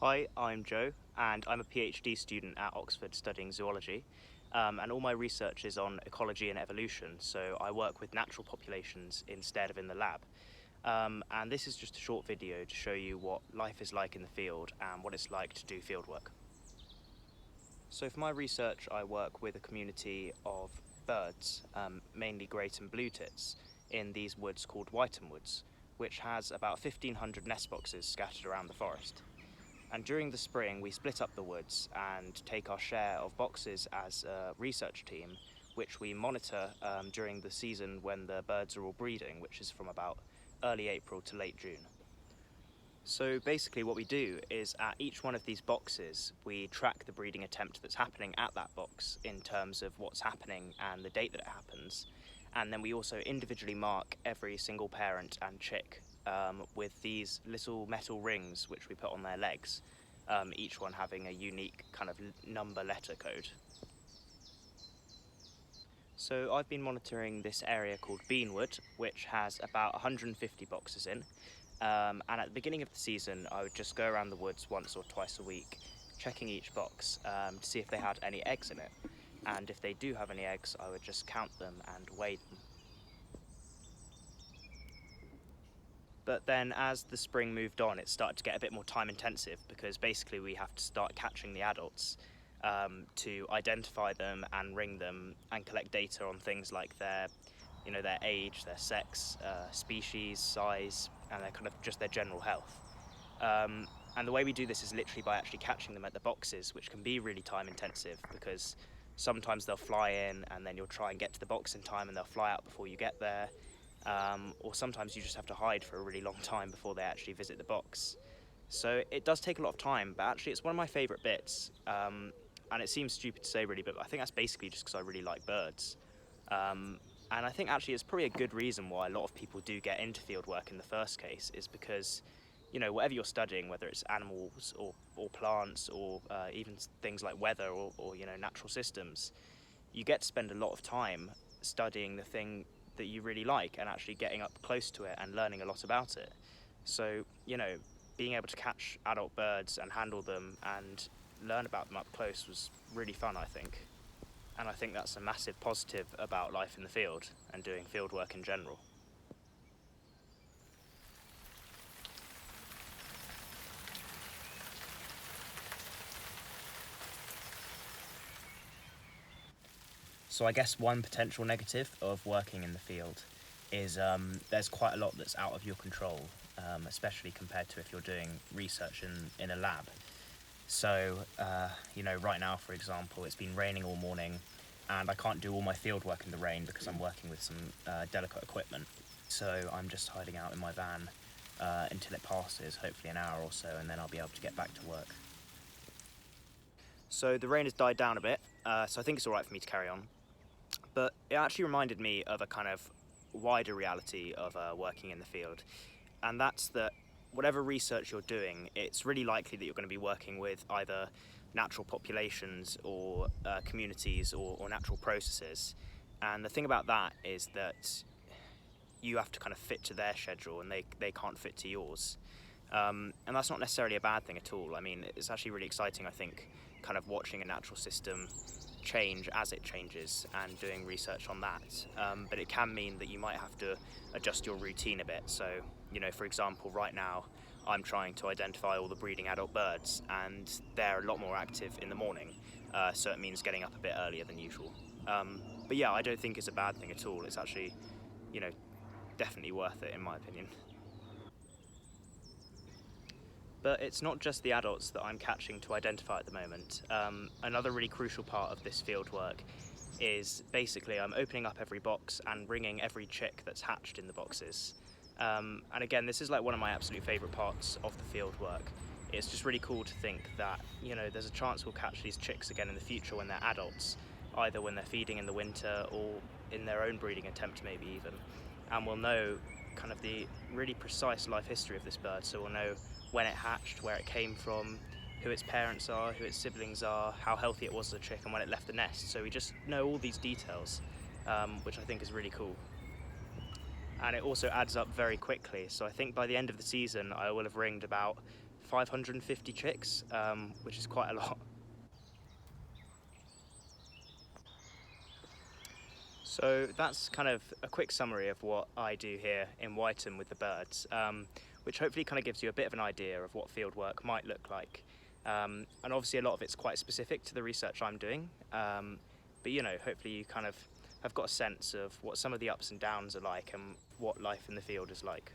Hi, I'm Joe, and I'm a PhD student at Oxford studying zoology. And all my research is on ecology and evolution, so I work with natural populations instead of in the lab. And this is just a short video to show you what life is like in the field and what it's like to do fieldwork. So for my research, I work with a community of birds, mainly great and blue tits, in these woods called Whiteham Woods, which has about 1,500 nest boxes scattered around the forest. And during the spring, we split up the woods and take our share of boxes as a research team, which we monitor during the season when the birds are all breeding, which is from about early April to late June. So basically what we do is at each one of these boxes, we track the breeding attempt that's happening at that box in terms of what's happening and the date that it happens. And then we also individually mark every single parent and chick with these little metal rings which we put on their legs, each one having a unique kind of number letter code. So I've been monitoring this area called Beanwood, which has about 150 boxes in. And at the beginning of the season, I would just go around the woods once or twice a week, checking each box to see if they had any eggs in it. And if they do have any eggs, I would just count them and weigh them. But then as the spring moved on, it started to get a bit more time intensive because basically we have to start catching the adults to identify them and ring them and collect data on things like their age, their sex, species, size, and their kind of just their general health. And the way we do this is literally by actually catching them at the boxes, which can be really time intensive because sometimes they'll fly in and then you'll try and get to the box in time and they'll fly out before you get there. Or sometimes you just have to hide for a really long time before they actually visit the box. So it does take a lot of time, but actually it's one of my favourite bits. And it seems stupid to say really, but I think that's basically just because I really like birds. And I think actually it's probably a good reason why a lot of people do get into fieldwork in the first case is because, whatever you're studying, whether it's animals or plants or even things like weather or natural systems, you get to spend a lot of time studying the thing that you really like and actually getting up close to it and learning a lot about it. So, being able to catch adult birds and handle them and learn about them up close was really fun, I think. And I think that's a massive positive about life in the field and doing field work in general. So I guess one potential negative of working in the field is there's quite a lot that's out of your control, especially compared to if you're doing research in a lab. So, right now, for example, it's been raining all morning and I can't do all my field work in the rain because I'm working with some delicate equipment. So I'm just hiding out in my van until it passes, hopefully an hour or so, and then I'll be able to get back to work. So the rain has died down a bit, so I think it's all right for me to carry on. But it actually reminded me of a kind of wider reality of working in the field, and that's that whatever research you're doing, it's really likely that you're going to be working with either natural populations or communities or natural processes. And the thing about that is that you have to kind of fit to their schedule and they can't fit to yours. And that's not necessarily a bad thing at all. I mean, it's actually really exciting, I think, kind of watching a natural system change as it changes and doing research on that. But it can mean that you might have to adjust your routine a bit. So, for example, right now I'm trying to identify all the breeding adult birds and they're a lot more active in the morning. So it means getting up a bit earlier than usual. But yeah, I don't think it's a bad thing at all. It's actually, definitely worth it in my opinion. But it's not just the adults that I'm catching to identify at the moment. Another really crucial part of this field work is basically I'm opening up every box and ringing every chick that's hatched in the boxes. And again, this is like one of my absolute favourite parts of the field work. It's just really cool to think that, there's a chance we'll catch these chicks again in the future when they're adults, either when they're feeding in the winter or in their own breeding attempt maybe even. And we'll know kind of the really precise life history of this bird, so we'll know when it hatched, where it came from, who its parents are, who its siblings are, how healthy it was as a chick, and when it left the nest. So we just know all these details, which I think is really cool. And it also adds up very quickly. So I think by the end of the season, I will have ringed about 550 chicks, which is quite a lot. So that's kind of a quick summary of what I do here in Whiteham with the birds, which hopefully kind of gives you a bit of an idea of what fieldwork might look like. And obviously a lot of it's quite specific to the research I'm doing, but you know, hopefully you kind of have got a sense of what some of the ups and downs are like and what life in the field is like.